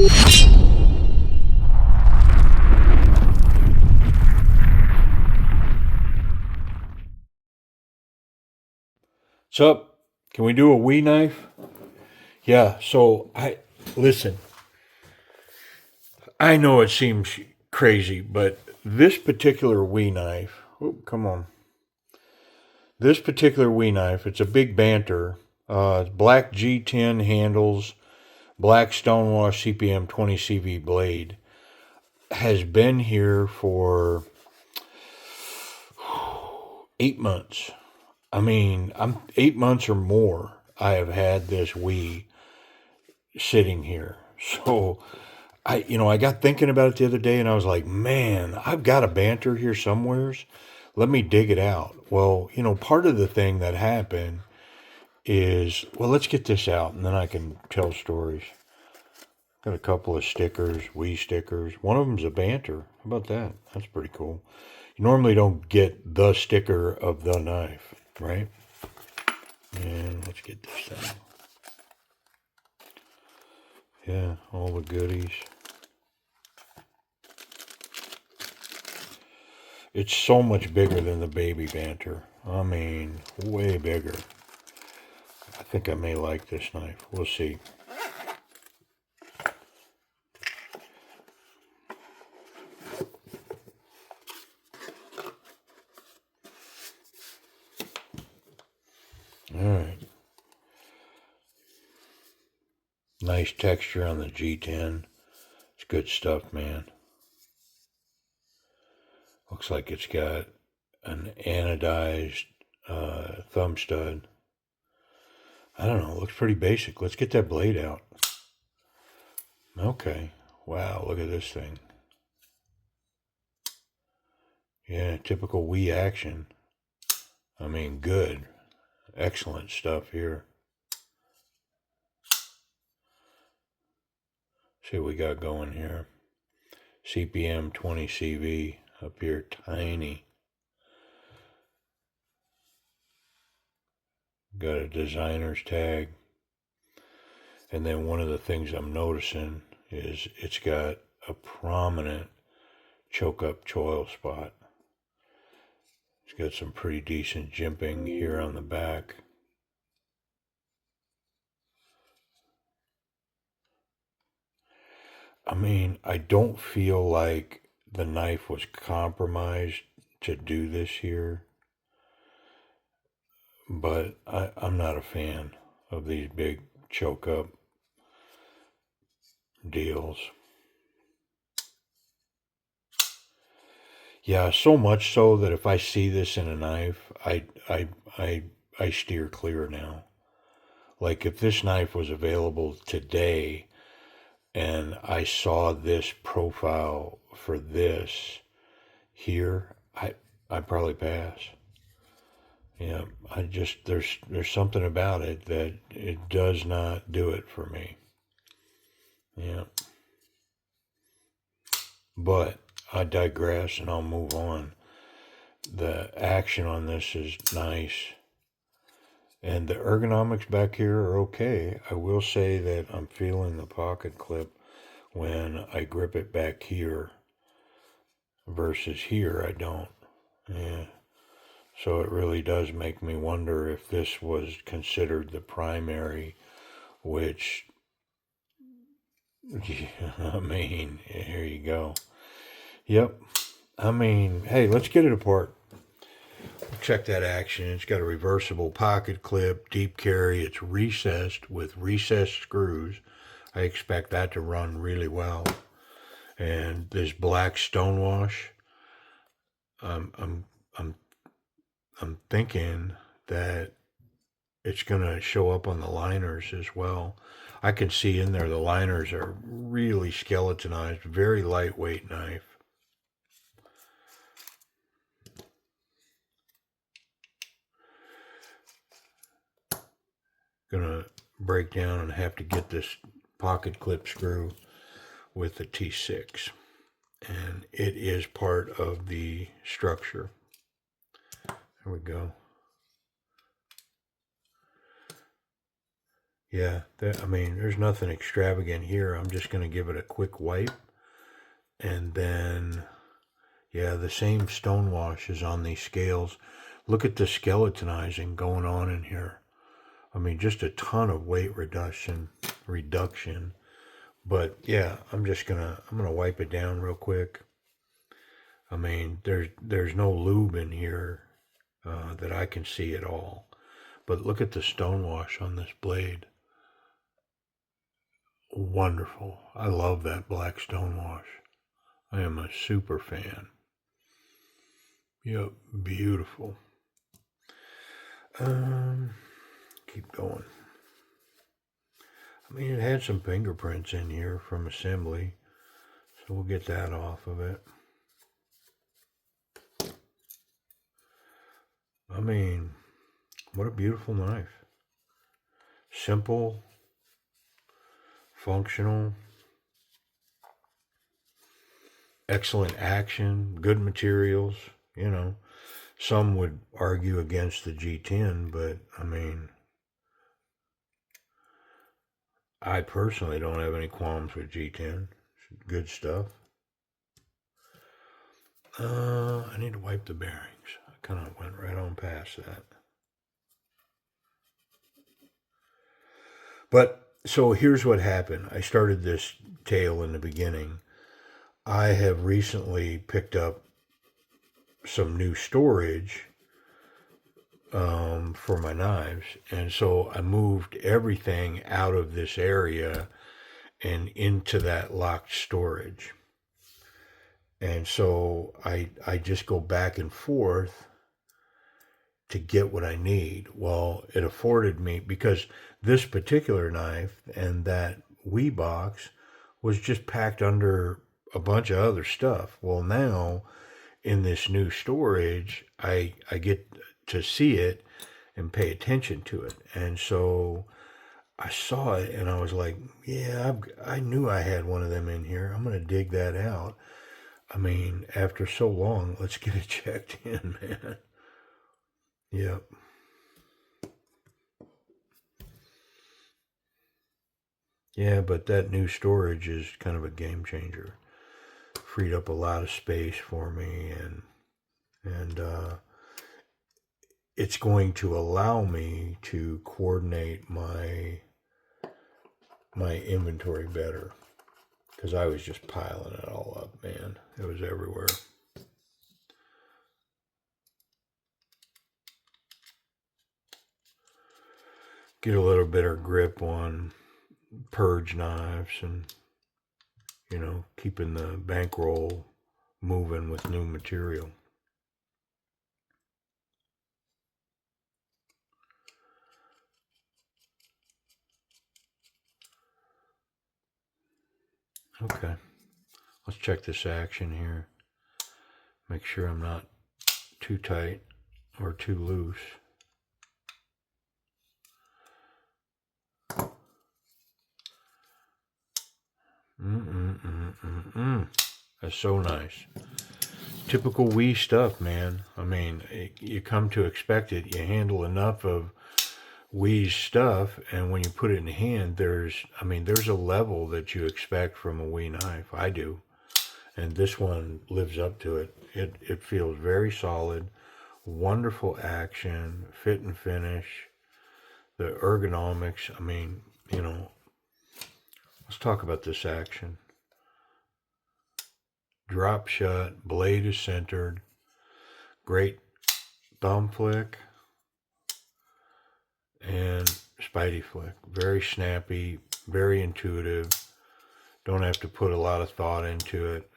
What's up? Can we do a wee knife? Yeah, so listen, I know it seems crazy, but this particular wee knife, oh, come on. This particular wee knife, it's a big banter. Black G10 handles, black stonewash CPM 20 CV blade. Has been here for 8 months. I mean, I'm 8 months or more. I have had this wee sitting here. So I got thinking about it the other day and I was like, man, I've got a banter here somewheres. Let me dig it out. Well, part of the thing that happened is, well, let's get this out and then I can tell stories. Got a couple of stickers, wee stickers. One of them's a banter. How about that? That's pretty cool. You normally don't get the sticker of the knife, right? And let's get this thing. Yeah, all the goodies. It's so much bigger than the baby banter. I mean, way bigger. I think I may like this knife. We'll see. All right. Nice texture on the G10. It's good stuff, man. Looks like it's got an anodized thumb stud. I don't know. It looks pretty basic. Let's get that blade out. Okay. Wow, look at this thing. Yeah, typical wee action. I mean, good. Excellent stuff here. See what we got going here. CPM 20 CV up here, tiny. Got a designer's tag. And then one of the things I'm noticing is it's got a prominent choke up choil spot. It's got some pretty decent jimping here on the back. I mean, I don't feel like the knife was compromised to do this here, but I'm not a fan of these big choke up deals. Yeah, so much so that if I see this in a knife, I steer clear now. Like if this knife was available today and I saw this profile for this here, I'd probably pass. Yeah, there's something about it that it does not do it for me. Yeah. But I digress and I'll move on. The action on this is nice. And the ergonomics back here are okay. I will say that I'm feeling the pocket clip when I grip it back here versus here I don't. Yeah. So it really does make me wonder if this was considered the primary, which, I mean, here you go. Yep. I mean, hey, let's get it apart. Check that action. It's got a reversible pocket clip, deep carry. It's recessed with recessed screws. I expect that to run really well. And this black stonewash, I'm thinking that it's gonna show up on the liners as well. I can see in there the liners are really skeletonized, very lightweight knife. Gonna break down and have to get this pocket clip screw with the T6, and it is part of the structure. There we go. Yeah, I mean, there's nothing extravagant here. I'm just going to give it a quick wipe. And then, yeah, the same stone wash is on these scales. Look at the skeletonizing going on in here. I mean, just a ton of weight reduction. But yeah, I'm gonna wipe it down real quick. I mean, there's no lube in here that I can see at all. But look at the stone wash on this blade. Wonderful. I love that black stone wash. I am a super fan. Yep, beautiful. Keep going. I mean, it had some fingerprints in here from assembly, so we'll get that off of it. I mean, what a beautiful knife. Simple, functional, excellent action, good materials, you know. Some would argue against the G10, but I mean, I personally don't have any qualms with G10. It's good stuff. I need to wipe the bearings. I kind of went right on past that. But so here's what happened. I started this tale in the beginning. I have recently picked up some new storage for my knives, and so I moved everything out of this area and into that locked storage. And so I just go back and forth to get what I need. Well, it afforded me, because this particular knife and that wee box was just packed under a bunch of other stuff. Well, now in this new storage, I get to see it and pay attention to it. And so I saw it and I was like, yeah, I knew I had one of them in here. I'm going to dig that out. I mean, after so long, let's get it checked in, man. Yep. Yeah, but that new storage is kind of a game changer. Freed up a lot of space for me, and it's going to allow me to coordinate my inventory better, because I was just piling it all up, man. It was everywhere. Get a little better grip on purge knives, and keeping the bankroll moving with new material. Okay, let's check this action here. Make sure I'm not too tight or too loose. That's so nice. Typical wee stuff, man. I mean, you come to expect it. You handle enough of wee stuff, and when you put it in hand, there's a level that you expect from a wee knife. I do, and this one lives up to it. It feels very solid, wonderful action, fit and finish, the ergonomics. I mean, let's talk about this action. Drop shut, blade is centered, great thumb flick, and spidey flick. Very snappy, very intuitive. Don't have to put a lot of thought into it.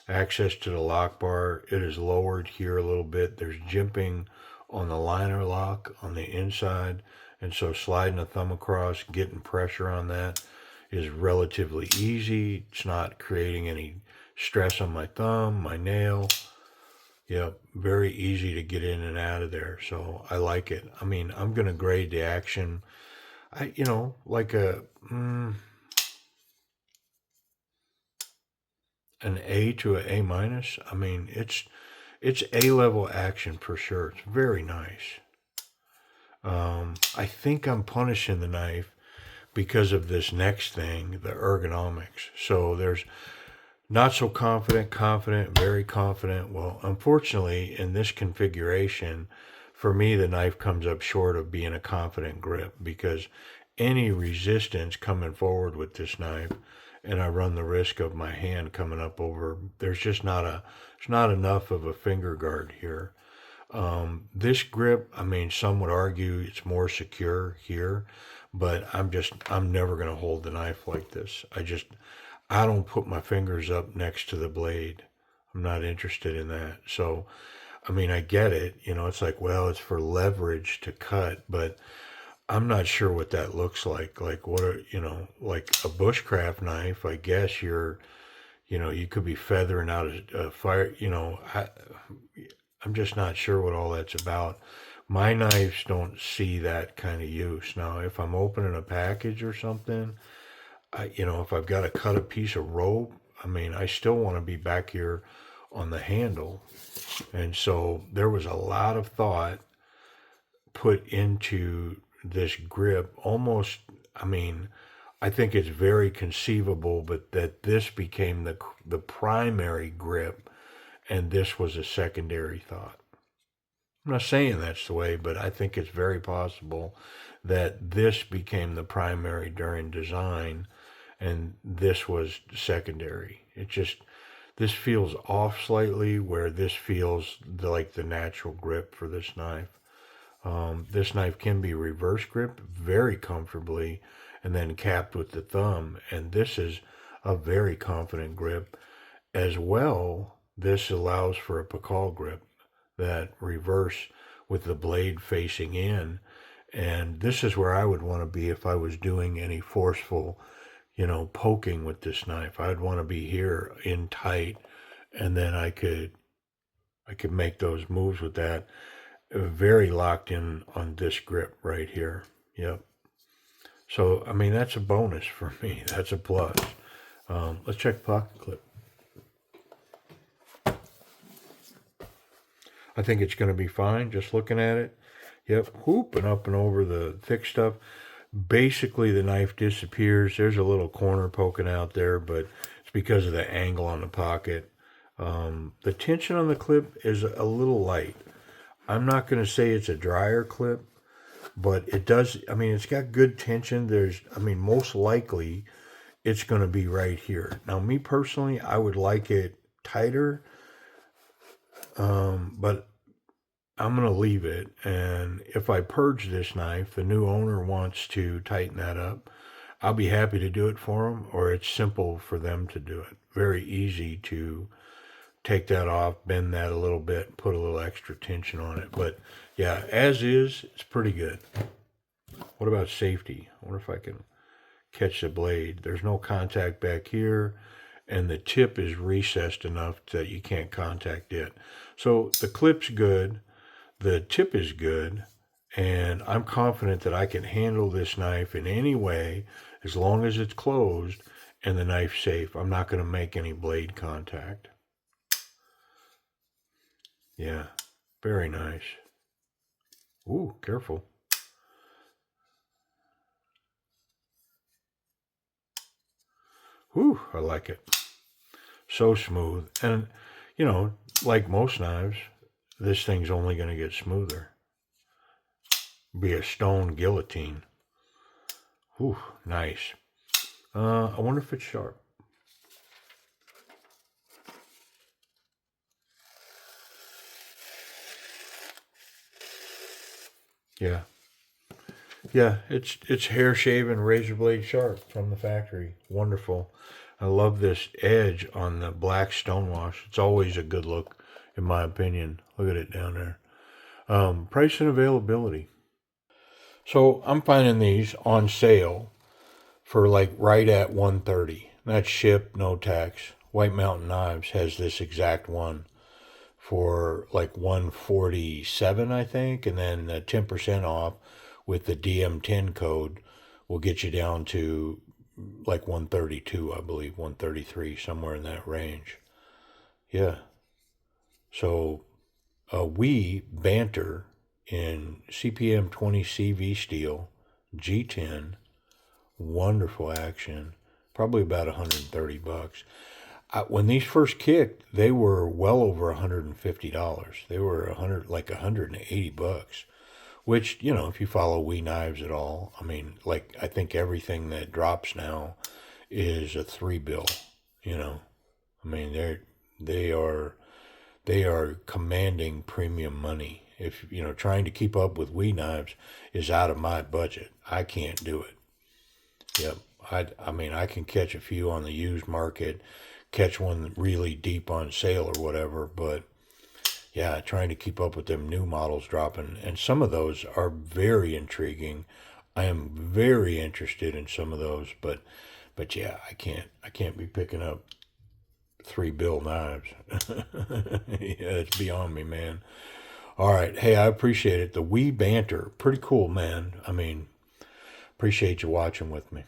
Access to the lock bar, it is lowered here a little bit. There's jimping on the liner lock on the inside, and so sliding a thumb across, getting pressure on that is relatively easy. It's not creating any stress on my thumb, my nail. Yep, very easy to get in and out of there. So I like it. I mean, I'm gonna grade the action, like an A to an A minus. I mean, it's A level action for sure. It's very nice. I think I'm punishing the knife because of this next thing, the ergonomics. So there's not so confident, very confident. Well, unfortunately, in this configuration, for me, the knife comes up short of being a confident grip because any resistance coming forward with this knife, and I run the risk of my hand coming up over, there's not enough of a finger guard here. This grip, I mean, some would argue it's more secure here, but I'm never going to hold the knife like this. I don't put my fingers up next to the blade. I'm not interested in that. So, I mean, I get it. It's like, well, it's for leverage to cut, but I'm not sure what that looks like. Like, like a bushcraft knife, I guess you could be feathering out a fire, I'm just not sure what all that's about. My knives don't see that kind of use. Now, if I'm opening a package or something, if I've got to cut a piece of rope, I mean, I still want to be back here on the handle. And so there was a lot of thought put into this grip. Almost, I mean, I think it's very conceivable, but that this became the primary grip and this was a secondary thought. I'm not saying that's the way, but I think it's very possible that this became the primary during design and this was secondary. This feels off slightly where this feels like the natural grip for this knife. This knife can be reverse gripped very comfortably and then capped with the thumb. And this is a very confident grip. As well, this allows for a Pakal grip, that reverse with the blade facing in. And this is where I would want to be if I was doing any forceful, poking with this knife. I'd want to be here in tight, and then I could make those moves with that. Very locked in on this grip right here. Yep. So, I mean, that's a bonus for me. That's a plus. Let's check pocket clip. I think it's going to be fine just looking at it. Yep, whooping up and over the thick stuff. Basically, the knife disappears. There's a little corner poking out there, but it's because of the angle on the pocket. The tension on the clip is a little light. I'm not going to say it's a dryer clip, but it does. I mean, it's got good tension. Most likely it's going to be right here. Now, me personally, I would like it tighter, but I'm going to leave it. And if I purge this knife, the new owner wants to tighten that up, I'll be happy to do it for them, or it's simple for them to do it. Very easy to take that off, bend that a little bit, put a little extra tension on it. But yeah, as is, it's pretty good. What about safety? I wonder if I can catch the blade. There's no contact back here, and the tip is recessed enough that you can't contact it. So the clip's good, the tip is good, and I'm confident that I can handle this knife in any way as long as it's closed and the knife's safe. I'm not going to make any blade contact. Yeah, very nice. Ooh, careful. Ooh, I like it. So smooth. And, like most knives, this thing's only going to get smoother. Be a stone guillotine. Ooh, nice. I wonder if it's sharp. Yeah. Yeah, it's hair shaven, razor blade sharp from the factory. Wonderful. I love this edge on the black stonewash. It's always a good look, in my opinion. Look at it down there. Price and availability. So I'm finding these on sale for like right at $130. That's shipped, no tax. White Mountain Knives has this exact one for like $147, I think, and then 10% off with the DM10 code will get you down to like 132, I believe, 133, somewhere in that range. Yeah. So we banter in CPM 20 CV steel, G10, wonderful action. Probably about $130. When these first kicked, they were well over $150. They were $180, which, if you follow We Knives at all, I mean, like, I think everything that drops now is a 3 bill. I mean, they are they are commanding premium money. If trying to keep up with We Knives is out of my budget. I can't do it. Yep. I mean, I can catch a few on the used market, catch one really deep on sale or whatever, but yeah, trying to keep up with them new models dropping, and some of those are very intriguing. I am very interested in some of those, but yeah, I can't be picking up 3 bill knives. Yeah, it's beyond me, man. All right, hey, I appreciate it. The Wee Banter, pretty cool, man. I mean, appreciate you watching with me.